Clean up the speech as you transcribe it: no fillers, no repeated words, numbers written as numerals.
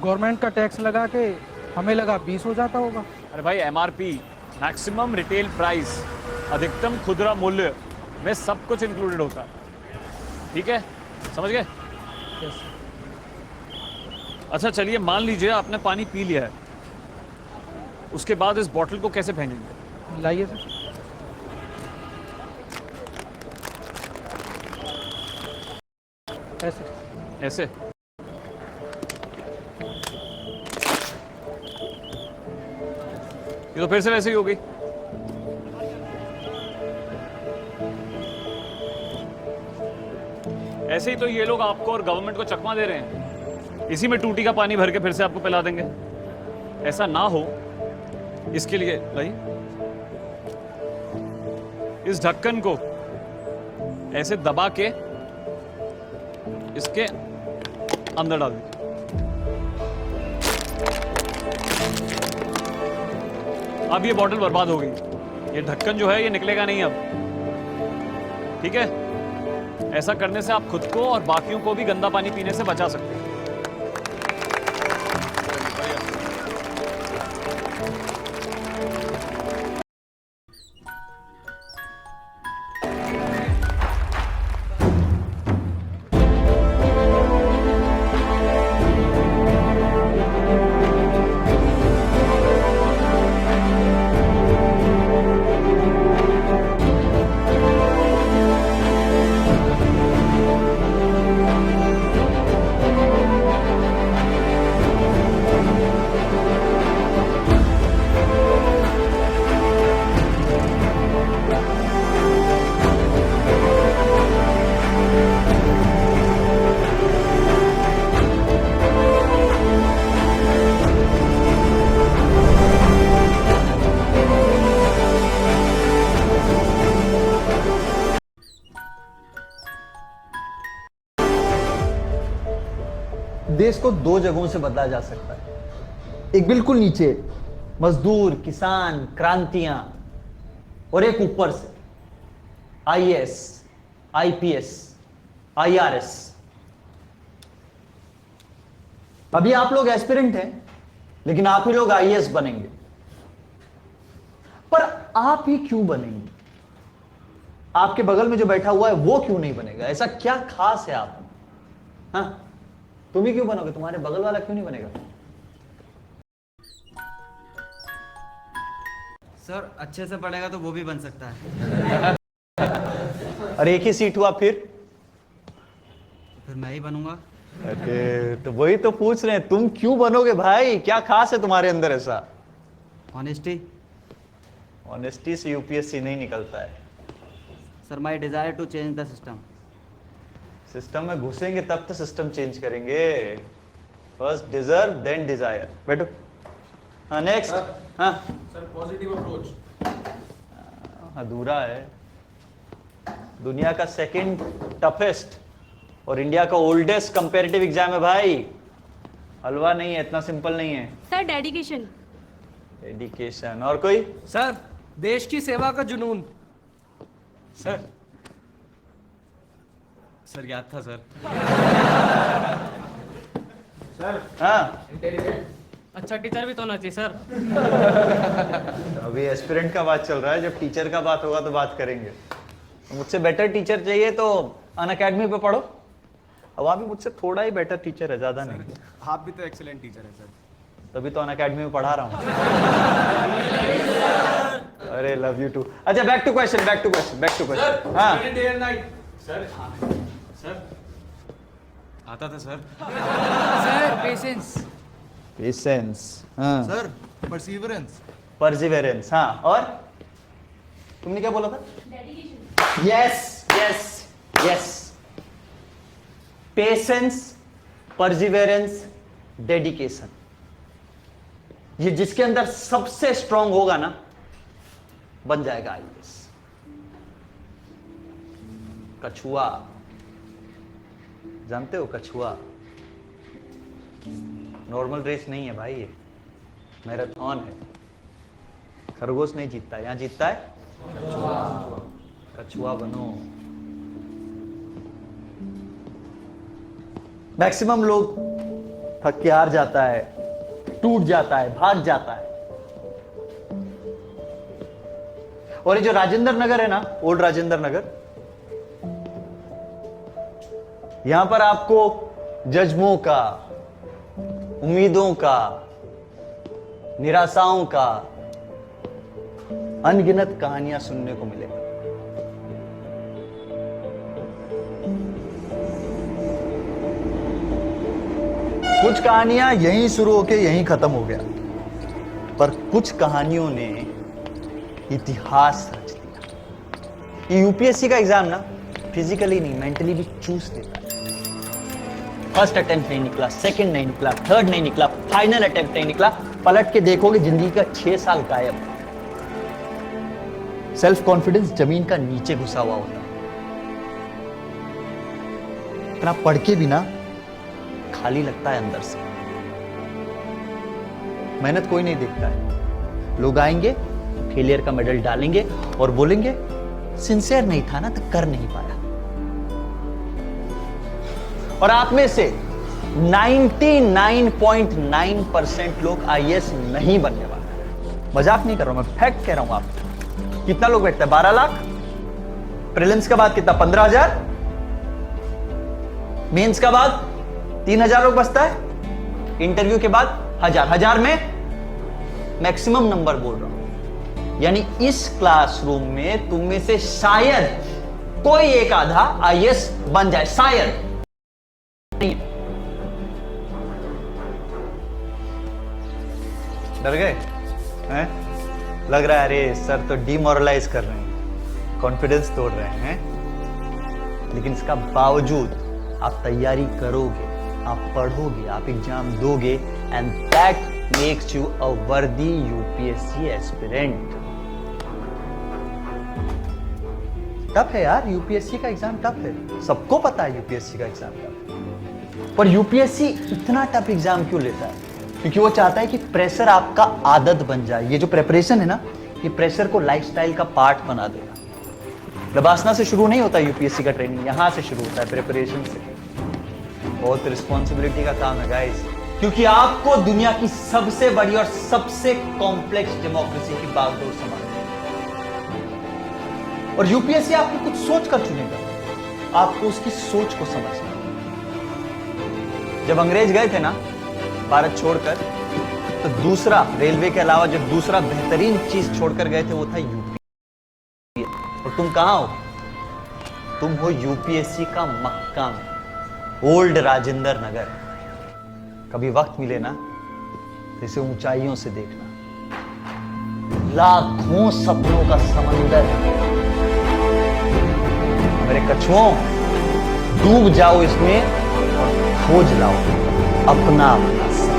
Government का tax लगा के हमें लगा 20 हो जाता होगा। अरे भाई एमआरपी, मैक्सिमम रिटेल प्राइस, अधिकतम खुदरा मूल्य में सब कुछ इंक्लूडेड होता है। ठीक है, समझ गए? यस। अच्छा चलिए, मान लीजिए आपने पानी पी लिया है, उसके बाद इस बॉटल को कैसे फेंकेंगे? लाइए सर। ऐसे। ऐसे? ये तो फिर से वैसे ही हो गई। ऐसे ही तो ये लोग आपको और गवर्नमेंट को चकमा दे रहे हैं, इसी में टूटी का पानी भर के फिर से आपको पिला देंगे। ऐसा ना हो इसके लिए भाई इस ढक्कन को ऐसे दबा के इसके अंदर डाल दीजिए। अब ये बॉटल बर्बाद हो गई, ये ढक्कन जो है ये निकलेगा नहीं अब। ठीक है, ऐसा करने से आप खुद को और बाकियों को भी गंदा पानी पीने से बचा सकते हैं। देश को दो जगहों से बदला जा सकता है, एक बिल्कुल नीचे मजदूर, किसान, क्रांतियां, और एक ऊपर से आईएएस, आईपीएस, आईआरएस। अभी आप लोग एस्पिरेंट हैं, लेकिन आप ही लोग आईएएस बनेंगे। पर आप ही क्यों बनेंगे? आपके बगल में जो बैठा हुआ है वो क्यों नहीं बनेगा? ऐसा क्या खास है आप में? हाँ, तुम ही क्यों बनोगे? तुम्हारे बगल वाला क्यों नहीं बनेगा? सर अच्छे से पढ़ेगा तो वो भी बन सकता है। अरे एक ही सीट हुआ फिर मैं ही बनूंगा। अरे तो वही तो पूछ रहे हैं, तुम क्यों बनोगे भाई? क्या खास है तुम्हारे अंदर ऐसा? ऑनेस्टी। ऑनेस्टी से यूपीएससी नहीं निकलता है। Sir my desire to change the system. System में घुसेंगे तब तो सिस्टम चेंज करेंगे। First deserve then desire. बैठो। हाँ नेक्स्ट। हाँ सर पॉजिटिव अप्रोच अधूरा है। दुनिया का सेकंड टफेस्ट और इंडिया का ओल्डेस्ट कंपैरेटिव एग्जाम है भाई। हलवा नहीं है, इतना सिंपल नहीं है। Sir dedication. डेडिकेशन। और कोई? सर देश की सेवा का जुनून। सर सर याद था सर। सर हाँ इंटेलिजेंट। अच्छा टीचर भी तो होना चाहिए सर। अभी एस्पिरेंट का बात चल रहा है, जब टीचर का बात होगा तो बात करेंगे। मुझसे बेटर टीचर चाहिए तो अनअकैडमी पे पढ़ो। अब आप भी मुझसे थोड़ा ही बेटर टीचर है, ज्यादा नहीं। आप भी तो एक्सीलेंट टीचर है सर। तभी तो अनअकैडमी में पढ़ा रहा हूँ। अरे लव यू टू। अच्छा back to question, back to question, back to question. हाँ day and night. Sir sir आता था सर। Sir patience. पेशेंस। हाँ सर परसिवरेंस। परसिवेरेंस। हाँ और तुमने क्या बोला था? Dedication. Yes yes yes. Patience, perseverance, dedication, ये जिसके अंदर सबसे स्ट्रांग होगा ना बन जाएगा आईएएस। कछुआ जानते हो? कछुआ नॉर्मल रेस नहीं है भाई, ये मैराथन है। खरगोश नहीं जीतता, यहां जीतता है कछुआ बनो। मैक्सिमम लोग थक के हार जाता है, टूट जाता है, भाग जाता है। और ये जो राजेंद्र नगर है ना, ओल्ड राजेंद्र नगर, यहां पर आपको जज्बों का, उम्मीदों का, निराशाओं का अनगिनत कहानियां सुनने को मिलेगा। कुछ कहानियां यहीं शुरू होके यहीं खत्म हो गया, पर कुछ कहानियों ने इतिहास रच दिया। ये यूपीएससी का एग्जाम ना फिजिकली नहीं, मेंटली भी चूस देता है। फर्स्ट अटेम्प्ट नहीं निकला, सेकंड नहीं निकला, थर्ड नहीं निकला, फाइनल अटेम्प्ट नहीं निकला, पलट के देखोगे जिंदगी का 6 साल गायब। सेल्फ कॉन्फिडेंस जमीन का नीचे घुसा हुआ होता है। इतना पढ़ के भी ना खाली लगता है अंदर से। मेहनत कोई नहीं देखता है। लोग आएंगे, फेलियर का मेडल डालेंगे और बोलेंगे सिंसियर नहीं था ना तो कर नहीं पाया। और आप में से 99.9% लोग आईएएस नहीं बनने वाले। मजाक नहीं कर रहा हूं मैं, फैक्ट कह रहा हूं आपको। कितना लोग बैठता है? 12 लाख। प्रीलिम्स के बाद कितना? 15,000। मेंस का बाद 3,000 लोग बचता है। इंटरव्यू के बाद 1,000 में मैक्सिमम नंबर बोल रहा हूं। यानी इस क्लासरूम में तुम में से शायद कोई एक आधा आईएएस बन जाए, शायद। डर गए हैं? लग रहा है अरे सर तो डिमोरलाइज कर रहे हैं, कॉन्फिडेंस तोड़ रहे हैं। लेकिन इसका बावजूद आप तैयारी करोगे, आप पढ़ोगे, आप एग्जाम दोगे, एंड दैट मेक्स यू अ वर्दी यूपीएससी एस्पिरेंट। टफ है यार, यूपीएससी का एग्जाम टफ है, सबको पता है यूपीएससी का एग्जाम टफ है। पर यूपीएससी इतना टफ एग्जाम क्यों लेता है? क्योंकि वो चाहता है कि प्रेशर आपका आदत बन जाए। ये जो प्रिपरेशन है ना, ये प्रेशर को लाइफस्टाइल का पार्ट बना देगा। लबासना से शुरू नहीं होता यूपीएससी का ट्रेनिंग, यहां से शुरू होता है, प्रिपरेशन से। बहुत रिस्पॉन्सिबिलिटी का काम है गाइस, क्योंकि आपको दुनिया की सबसे बड़ी और सबसे कॉम्प्लेक्स डेमोक्रेसी की बागडोर संभालनी है। और यूपीएससी आपको कुछ सोच कर चुनेगा, आपको उसकी सोच को समझना। जब अंग्रेज गए थे ना भारत छोड़कर, तो दूसरा, रेलवे के अलावा जो दूसरा बेहतरीन चीज छोड़कर गए थे वो था यूपीएससी। और तुम कहां हो? तुम हो यूपीएससी का मक्का में, ओल्ड राजेंद्र नगर। कभी वक्त मिले ना तो इसे ऊंचाइयों से देखना। लाखों सपनों का समंदर है मेरे कछुओं, डूब जाओ इसमें और खोज लाओ अपना अपना